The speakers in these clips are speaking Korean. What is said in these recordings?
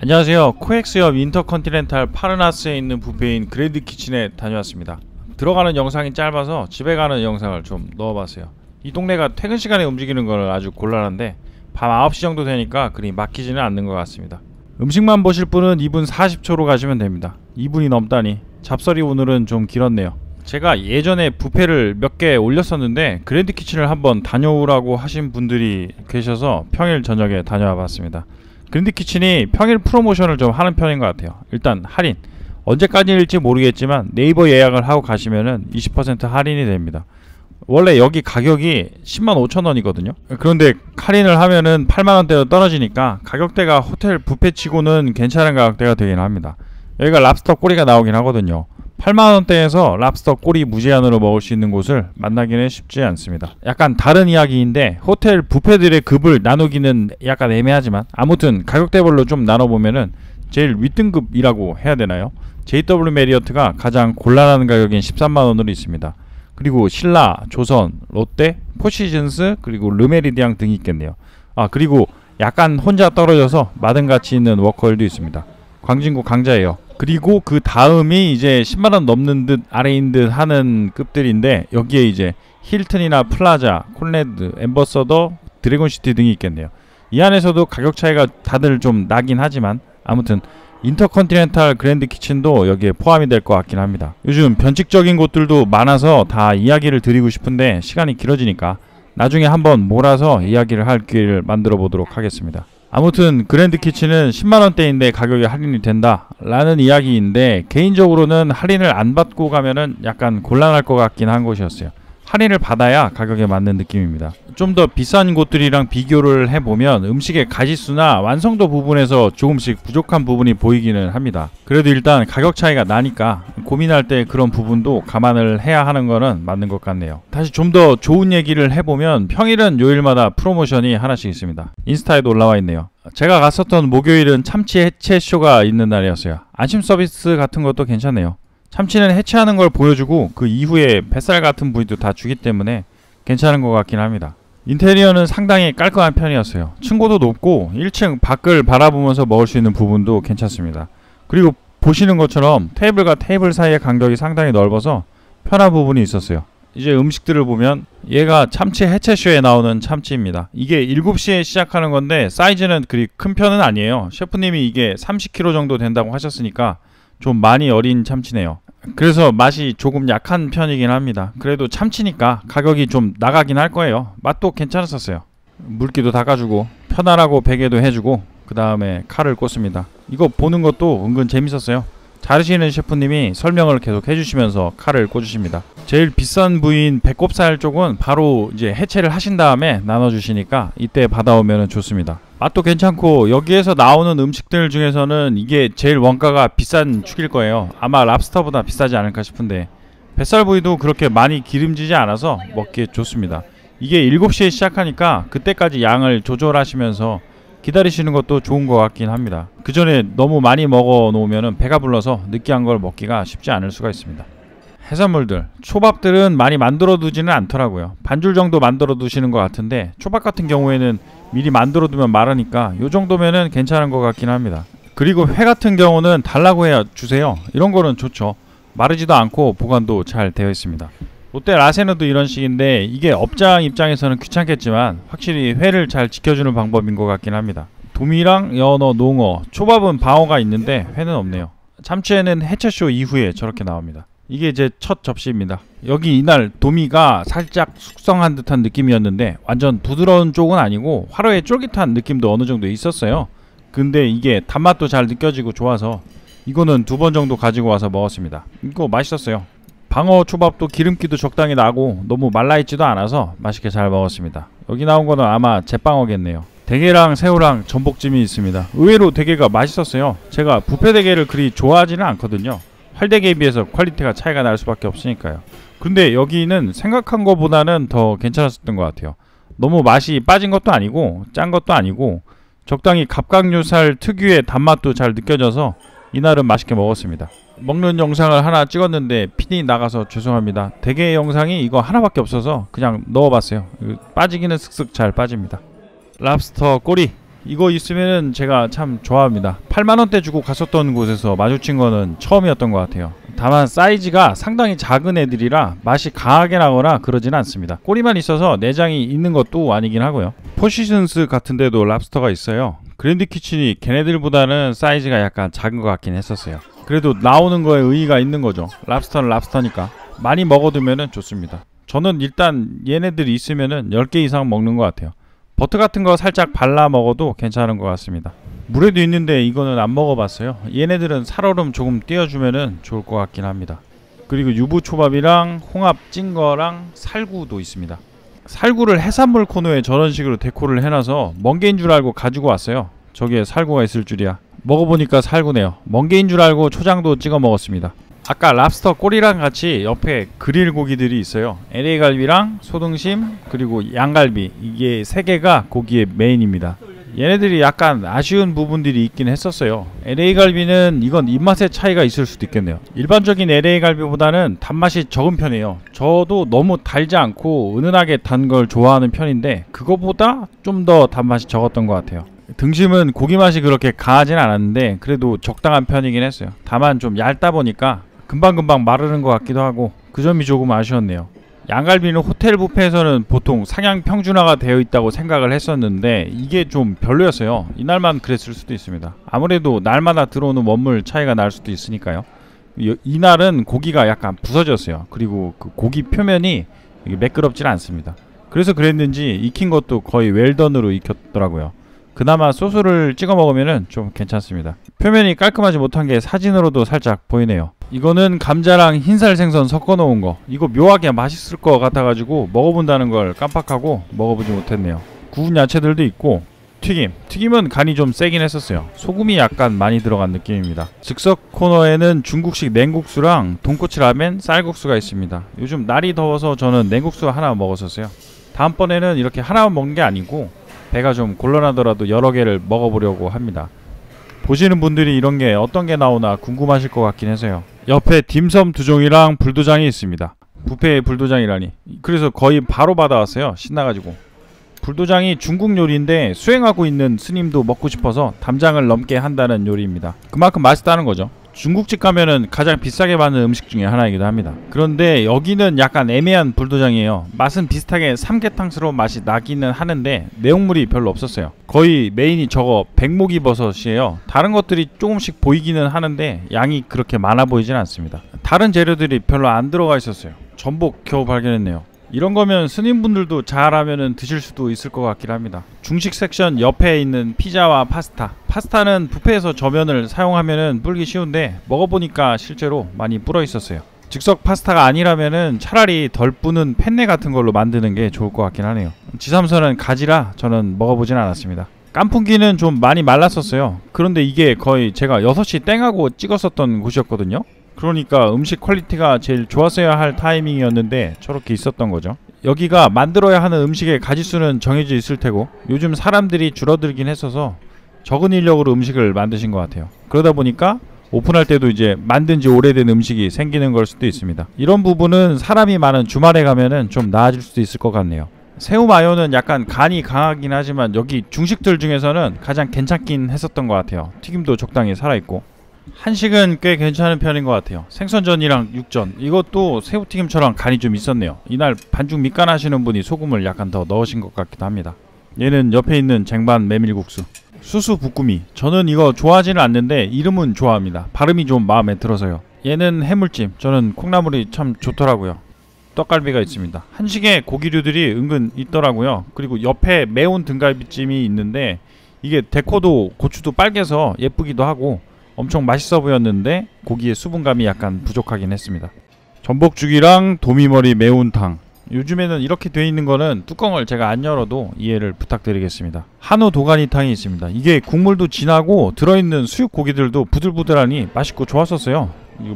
안녕하세요. 코엑스협 인터컨티넨탈 파르나스에 있는 뷔페인 그랜드 키친에 다녀왔습니다. 들어가는 영상이 짧아서 집에 가는 영상을 좀 넣어봤어요. 이 동네가 퇴근 시간에 움직이는 건 아주 곤란한데 밤 9시 정도 되니까 그리 막히지는 않는 것 같습니다. 음식만 보실 분은 2분 40초로 가시면 됩니다. 2분이 넘다니 잡설이 오늘은 좀 길었네요. 제가 예전에 뷔페를 몇 개 올렸었는데 그랜드 키친을 한번 다녀오라고 하신 분들이 계셔서 평일 저녁에 다녀와 봤습니다. 그랜드 키친이 평일 프로모션을 좀 하는 편인 것 같아요. 일단 할인, 언제까지일지 모르겠지만 네이버 예약을 하고 가시면은 20% 할인이 됩니다. 원래 여기 가격이 105,000원이거든요 그런데 할인을 하면은 8만원대로 떨어지니까 가격대가 호텔 뷔페치고는 괜찮은 가격대가 되긴 합니다. 여기가 랍스터 꼬리가 나오긴 하거든요. 8만원대에서 랍스터 꼬리 무제한으로 먹을 수 있는 곳을 만나기는 쉽지 않습니다. 약간 다른 이야기인데 호텔 뷔페들의 급을 나누기는 약간 애매하지만 아무튼 가격대별로 좀 나눠보면은 제일 윗등급이라고 해야 되나요? JW 메리어트가 가장 곤란한 가격인 13만원으로 있습니다. 그리고 신라, 조선, 롯데, 포시즌스, 그리고 르메리디앙 등이 있겠네요. 그리고 약간 혼자 떨어져서 마등같이 있는 워커힐도 있습니다. 광진구 강자예요. 그리고 그 다음이 이제 10만원 넘는 듯 아래인 듯 하는 급들인데 여기에 이제 힐튼이나 플라자, 콘레드, 엠버서더, 드래곤시티 등이 있겠네요. 이 안에서도 가격 차이가 다들 좀 나긴 하지만 아무튼 인터컨티넨탈 그랜드 키친도 여기에 포함이 될 것 같긴 합니다. 요즘 변칙적인 곳들도 많아서 다 이야기를 드리고 싶은데 시간이 길어지니까 나중에 한번 몰아서 이야기를 할 기회를 만들어 보도록 하겠습니다. 아무튼 그랜드 키친은 10만원대인데 가격이 할인이 된다 라는 이야기인데 개인적으로는 할인을 안 받고 가면은 약간 곤란할 것 같긴 한 곳이었어요. 할인을 받아야 가격에 맞는 느낌입니다. 좀 더 비싼 곳들이랑 비교를 해보면 음식의 가짓수나 완성도 부분에서 조금씩 부족한 부분이 보이기는 합니다. 그래도 일단 가격 차이가 나니까 고민할 때 그런 부분도 감안을 해야 하는 거는 맞는 것 같네요. 다시 좀 더 좋은 얘기를 해보면 평일은 요일마다 프로모션이 하나씩 있습니다. 인스타에도 올라와 있네요. 제가 갔었던 목요일은 참치 해체 쇼가 있는 날이었어요. 안심 서비스 같은 것도 괜찮네요. 참치는 해체하는 걸 보여주고 그 이후에 뱃살 같은 부위도 다 주기 때문에 괜찮은 것 같긴 합니다. 인테리어는 상당히 깔끔한 편이었어요. 층고도 높고 1층 밖을 바라보면서 먹을 수 있는 부분도 괜찮습니다. 그리고 보시는 것처럼 테이블과 테이블 사이의 간격이 상당히 넓어서 편한 부분이 있었어요. 이제 음식들을 보면 얘가 참치 해체쇼에 나오는 참치입니다. 이게 7시에 시작하는 건데 사이즈는 그리 큰 편은 아니에요. 셰프님이 이게 30kg 정도 된다고 하셨으니까 좀 많이 어린 참치네요. 그래서 맛이 조금 약한 편이긴 합니다. 그래도 참치니까 가격이 좀 나가긴 할 거예요. 맛도 괜찮았었어요. 물기도 닦아주고 편안하고 베개도 해주고 그 다음에 칼을 꽂습니다. 이거 보는 것도 은근 재밌었어요. 자르시는 셰프님이 설명을 계속 해주시면서 칼을 꽂으십니다. 제일 비싼 부위인 배꼽살 쪽은 바로 이제 해체를 하신 다음에 나눠주시니까 이때 받아오면 좋습니다. 맛도 괜찮고 여기에서 나오는 음식들 중에서는 이게 제일 원가가 비싼 축일 거예요. 아마 랍스터보다 비싸지 않을까 싶은데 뱃살 부위도 그렇게 많이 기름지지 않아서 먹기에 좋습니다. 이게 7시에 시작하니까 그때까지 양을 조절하시면서 기다리시는 것도 좋은 것 같긴 합니다. 그 전에 너무 많이 먹어 놓으면 배가 불러서 느끼한 걸 먹기가 쉽지 않을 수가 있습니다. 해산물들, 초밥들은 많이 만들어 두지는 않더라고요. 반줄 정도 만들어 두시는 것 같은데 초밥 같은 경우에는 미리 만들어 두면 마르니까 요 정도면은 괜찮은 것 같긴 합니다. 그리고 회 같은 경우는 달라고 해야 주세요. 이런 거는 좋죠. 마르지도 않고 보관도 잘 되어 있습니다. 롯데 라세너도 이런 식인데 이게 업장 입장에서는 귀찮겠지만 확실히 회를 잘 지켜주는 방법인 것 같긴 합니다. 도미랑 연어, 농어, 초밥은 방어가 있는데 회는 없네요. 참치에는 해체쇼 이후에 저렇게 나옵니다. 이게 이제 첫 접시입니다. 여기 이날 도미가 살짝 숙성한 듯한 느낌이었는데 완전 부드러운 쪽은 아니고 화로의 쫄깃한 느낌도 어느 정도 있었어요. 근데 이게 단맛도 잘 느껴지고 좋아서 이거는 2번 정도 가지고 와서 먹었습니다. 이거 맛있었어요. 방어 초밥도 기름기도 적당히 나고 너무 말라있지도 않아서 맛있게 잘 먹었습니다. 여기 나온 거는 아마 제빵어겠네요. 대게랑 새우랑 전복찜이 있습니다. 의외로 대게가 맛있었어요. 제가 뷔페 대게를 그리 좋아하지는 않거든요. 활대게에 비해서 퀄리티가 차이가 날 수밖에 없으니까요. 근데 여기는 생각한 것보다는 더 괜찮았었던 것 같아요. 너무 맛이 빠진 것도 아니고 짠 것도 아니고 적당히 갑각류살 특유의 단맛도 잘 느껴져서 이날은 맛있게 먹었습니다. 먹는 영상을 하나 찍었는데 핀이 나가서 죄송합니다. 대게 영상이 이거 하나밖에 없어서 그냥 넣어봤어요. 빠지기는 슥슥 잘 빠집니다. 랍스터 꼬리 이거 있으면은 제가 참 좋아합니다. 8만원대 주고 갔었던 곳에서 마주친 거는 처음이었던 것 같아요. 다만 사이즈가 상당히 작은 애들이라 맛이 강하게 나거나 그러진 않습니다. 꼬리만 있어서 내장이 있는 것도 아니긴 하고요. 포시즌스 같은 데도 랍스터가 있어요. 그랜드 키친이 걔네들보다는 사이즈가 약간 작은 것 같긴 했었어요. 그래도 나오는 거에 의의가 있는 거죠. 랍스터는 랍스터니까 많이 먹어두면은 좋습니다. 저는 일단 얘네들이 있으면은 10개 이상 먹는 것 같아요. 버터 같은 거 살짝 발라 먹어도 괜찮은 것 같습니다. 물에도 있는데 이거는 안 먹어봤어요. 얘네들은 살얼음 조금 띄워주면은 좋을 것 같긴 합니다. 그리고 유부초밥이랑 홍합 찐 거랑 살구도 있습니다. 살구를 해산물 코너에 저런 식으로 데코를 해놔서 멍게인 줄 알고 가지고 왔어요. 저기에 살구가 있을 줄이야. 먹어보니까 살구네요. 멍게인 줄 알고 초장도 찍어 먹었습니다. 아까 랍스터 꼬리랑 같이 옆에 그릴 고기들이 있어요. LA 갈비랑 소등심 그리고 양갈비, 이게 3개가 고기의 메인입니다. 얘네들이 약간 아쉬운 부분들이 있긴 했었어요. LA 갈비는 이건 입맛의 차이가 있을 수도 있겠네요. 일반적인 LA 갈비보다는 단맛이 적은 편이에요. 저도 너무 달지 않고 은은하게 단 걸 좋아하는 편인데 그거보다 좀 더 단맛이 적었던 것 같아요. 등심은 고기 맛이 그렇게 강하진 않았는데 그래도 적당한 편이긴 했어요. 다만 좀 얇다 보니까 금방금방 마르는 것 같기도 하고 그 점이 조금 아쉬웠네요. 양갈비는 호텔 뷔페에서는 보통 상향 평준화가 되어 있다고 생각을 했었는데 이게 좀 별로였어요. 이날만 그랬을 수도 있습니다. 아무래도 날마다 들어오는 원물 차이가 날 수도 있으니까요. 이날은 고기가 약간 부서졌어요. 그리고 그 고기 표면이 매끄럽질 않습니다. 그래서 그랬는지 익힌 것도 거의 웰던으로 익혔더라고요. 그나마 소스를 찍어 먹으면 좀 괜찮습니다. 표면이 깔끔하지 못한 게 사진으로도 살짝 보이네요. 이거는 감자랑 흰살 생선 섞어 놓은 거, 이거 묘하게 맛있을 것 같아가지고 먹어본다는 걸 깜빡하고 먹어보지 못했네요. 구운 야채들도 있고 튀김은 간이 좀 세긴 했었어요. 소금이 약간 많이 들어간 느낌입니다. 즉석 코너에는 중국식 냉국수랑 돈코츠 라멘, 쌀국수가 있습니다. 요즘 날이 더워서 저는 냉국수 하나 먹었었어요. 다음번에는 이렇게 하나만 먹는 게 아니고 배가 좀 곤란하더라도 여러 개를 먹어보려고 합니다. 보시는 분들이 이런 게 어떤 게 나오나 궁금하실 것 같긴 해서요. 옆에 딤섬 2종이랑 불도장이 있습니다. 뷔페에 불도장이라니. 그래서 거의 바로 받아왔어요. 신나가지고. 불도장이 중국 요리인데 수행하고 있는 스님도 먹고 싶어서 담장을 넘게 한다는 요리입니다. 그만큼 맛있다는 거죠. 중국집 가면은 가장 비싸게 받는 음식 중에 하나이기도 합니다. 그런데 여기는 약간 애매한 불도장이에요. 맛은 비슷하게 삼계탕스러운 맛이 나기는 하는데 내용물이 별로 없었어요. 거의 메인이 저거 백목이 버섯이에요. 다른 것들이 조금씩 보이기는 하는데 양이 그렇게 많아 보이진 않습니다. 다른 재료들이 별로 안 들어가 있었어요. 전복 겨우 발견했네요. 이런 거면 스님분들도 잘하면은 드실 수도 있을 것 같긴 합니다. 중식 섹션 옆에 있는 피자와 파스타는 뷔페에서 저면을 사용하면은 불기 쉬운데 먹어보니까 실제로 많이 불어 있었어요. 즉석 파스타가 아니라면은 차라리 덜 뿌는 펜네 같은 걸로 만드는 게 좋을 것 같긴 하네요. 지삼선은 가지라 저는 먹어보진 않았습니다. 깐풍기는 좀 많이 말랐었어요. 그런데 이게 거의 제가 6시 땡하고 찍었었던 곳이었거든요. 그러니까 음식 퀄리티가 제일 좋았어야 할 타이밍이었는데 저렇게 있었던 거죠. 여기가 만들어야 하는 음식의 가짓수는 정해져 있을 테고 요즘 사람들이 줄어들긴 했어서 적은 인력으로 음식을 만드신 것 같아요. 그러다 보니까 오픈할 때도 이제 만든 지 오래된 음식이 생기는 걸 수도 있습니다. 이런 부분은 사람이 많은 주말에 가면은 좀 나아질 수도 있을 것 같네요. 새우 마요는 약간 간이 강하긴 하지만 여기 중식들 중에서는 가장 괜찮긴 했었던 것 같아요. 튀김도 적당히 살아있고 한식은 꽤 괜찮은 편인 것 같아요. 생선전이랑 육전, 이것도 새우튀김처럼 간이 좀 있었네요. 이날 반죽 밑간 하시는 분이 소금을 약간 더 넣으신 것 같기도 합니다. 얘는 옆에 있는 쟁반 메밀국수, 수수 부꾸미. 저는 이거 좋아하지는 않는데 이름은 좋아합니다. 발음이 좀 마음에 들어서요. 얘는 해물찜, 저는 콩나물이 참 좋더라고요. 떡갈비가 있습니다. 한식에 고기류들이 은근 있더라고요. 그리고 옆에 매운 등갈비찜이 있는데 이게 데코도 고추도 빨개서 예쁘기도 하고 엄청 맛있어 보였는데 고기의 수분감이 약간 부족하긴 했습니다. 전복죽이랑 도미머리 매운탕. 요즘에는 이렇게 돼 있는 거는 뚜껑을 제가 안 열어도 이해를 부탁드리겠습니다. 한우 도가니탕이 있습니다. 이게 국물도 진하고 들어있는 수육 고기들도 부들부들하니 맛있고 좋았었어요.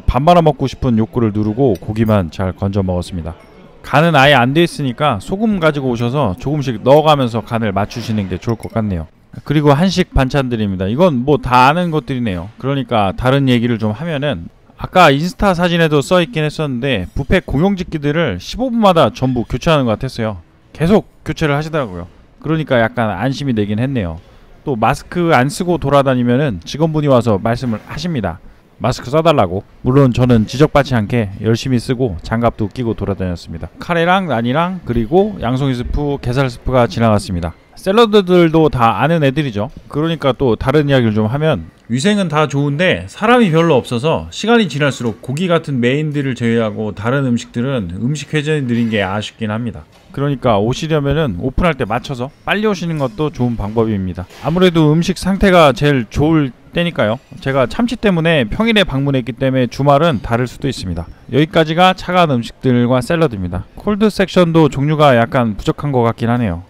밥 말아 먹고 싶은 욕구를 누르고 고기만 잘 건져 먹었습니다. 간은 아예 안 돼 있으니까 소금 가지고 오셔서 조금씩 넣어가면서 간을 맞추시는 게 좋을 것 같네요. 그리고 한식 반찬들입니다. 이건 뭐 다 아는 것들이네요. 그러니까 다른 얘기를 좀 하면은 아까 인스타 사진에도 써있긴 했었는데 뷔페 공용집기들을 15분마다 전부 교체하는 것 같았어요. 계속 교체를 하시더라고요. 그러니까 약간 안심이 되긴 했네요. 또 마스크 안 쓰고 돌아다니면은 직원분이 와서 말씀을 하십니다. 마스크 써달라고. 물론 저는 지적받지 않게 열심히 쓰고 장갑도 끼고 돌아다녔습니다. 카레랑 난이랑 그리고 양송이 스프, 게살 스프가 지나갔습니다. 샐러드들도 다 아는 애들이죠. 그러니까 또 다른 이야기를 좀 하면, 위생은 다 좋은데 사람이 별로 없어서 시간이 지날수록 고기 같은 메인들을 제외하고 다른 음식들은 음식 회전이 느린 게 아쉽긴 합니다. 그러니까 오시려면은 오픈할 때 맞춰서 빨리 오시는 것도 좋은 방법입니다. 아무래도 음식 상태가 제일 좋을 때니까요. 제가 참치 때문에 평일에 방문했기 때문에 주말은 다를 수도 있습니다. 여기까지가 차가운 음식들과 샐러드입니다. 콜드 섹션도 종류가 약간 부족한 것 같긴 하네요.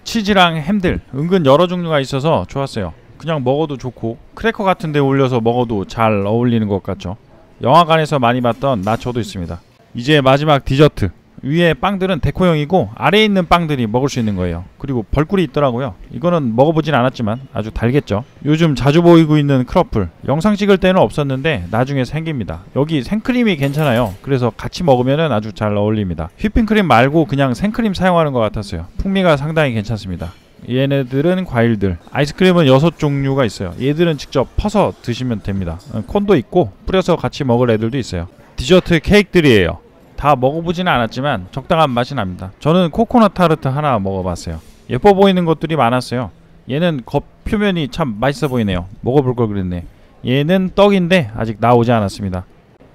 치즈랑 햄들 은근 여러 종류가 있어서 좋았어요. 그냥 먹어도 좋고 크래커 같은 데 올려서 먹어도 잘 어울리는 것 같죠. 영화관에서 많이 봤던 나초도 있습니다. 이제 마지막 디저트. 위에 빵들은 데코형이고 아래에 있는 빵들이 먹을 수 있는 거예요. 그리고 벌꿀이 있더라고요. 이거는 먹어보진 않았지만 아주 달겠죠. 요즘 자주 보이고 있는 크러플, 영상 찍을 때는 없었는데 나중에 생깁니다. 여기 생크림이 괜찮아요. 그래서 같이 먹으면 아주 잘 어울립니다. 휘핑크림 말고 그냥 생크림 사용하는 것 같았어요. 풍미가 상당히 괜찮습니다. 얘네들은 과일들. 아이스크림은 6종류가 있어요. 얘들은 직접 퍼서 드시면 됩니다. 콘도 있고 뿌려서 같이 먹을 애들도 있어요. 디저트 케이크들이에요. 다 먹어보지는 않았지만 적당한 맛이 납니다. 저는 코코넛 타르트 하나 먹어봤어요. 예뻐 보이는 것들이 많았어요. 얘는 겉 표면이 참 맛있어 보이네요. 먹어볼 걸 그랬네. 얘는 떡인데 아직 나오지 않았습니다.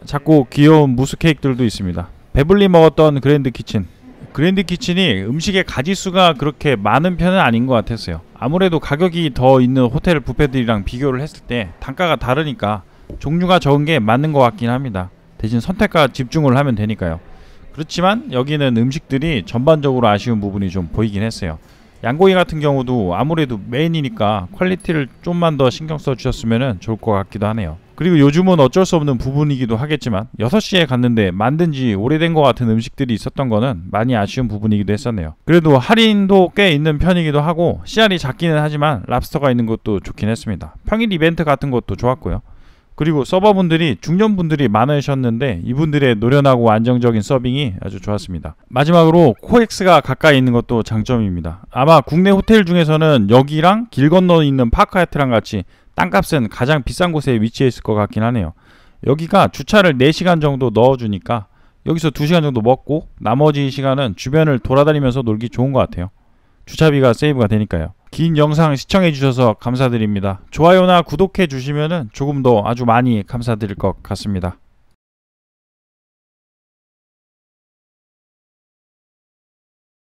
작고 귀여운 무스 케이크들도 있습니다. 배불리 먹었던 그랜드 키친. 그랜드 키친이 음식의 가짓수가 그렇게 많은 편은 아닌 것 같았어요. 아무래도 가격이 더 있는 호텔 뷔페들이랑 비교를 했을 때 단가가 다르니까 종류가 적은 게 맞는 것 같긴 합니다. 대신 선택과 집중을 하면 되니까요. 그렇지만 여기는 음식들이 전반적으로 아쉬운 부분이 좀 보이긴 했어요. 양고기 같은 경우도 아무래도 메인이니까 퀄리티를 좀만 더 신경 써주셨으면 좋을 것 같기도 하네요. 그리고 요즘은 어쩔 수 없는 부분이기도 하겠지만 6시에 갔는데 만든 지 오래된 것 같은 음식들이 있었던 거는 많이 아쉬운 부분이기도 했었네요. 그래도 할인도 꽤 있는 편이기도 하고 씨알이 작기는 하지만 랍스터가 있는 것도 좋긴 했습니다. 평일 이벤트 같은 것도 좋았고요. 그리고 서버분들이 중년분들이 많으셨는데 이분들의 노련하고 안정적인 서빙이 아주 좋았습니다. 마지막으로 코엑스가 가까이 있는 것도 장점입니다. 아마 국내 호텔 중에서는 여기랑 길 건너 있는 파크하야트랑 같이 땅값은 가장 비싼 곳에 위치해 있을 것 같긴 하네요. 여기가 주차를 4시간 정도 넣어주니까 여기서 2시간 정도 먹고 나머지 시간은 주변을 돌아다니면서 놀기 좋은 것 같아요. 주차비가 세이브가 되니까요. 긴 영상 시청해주셔서 감사드립니다. 좋아요나 구독해주시면 조금 더 아주 많이 감사드릴 것 같습니다.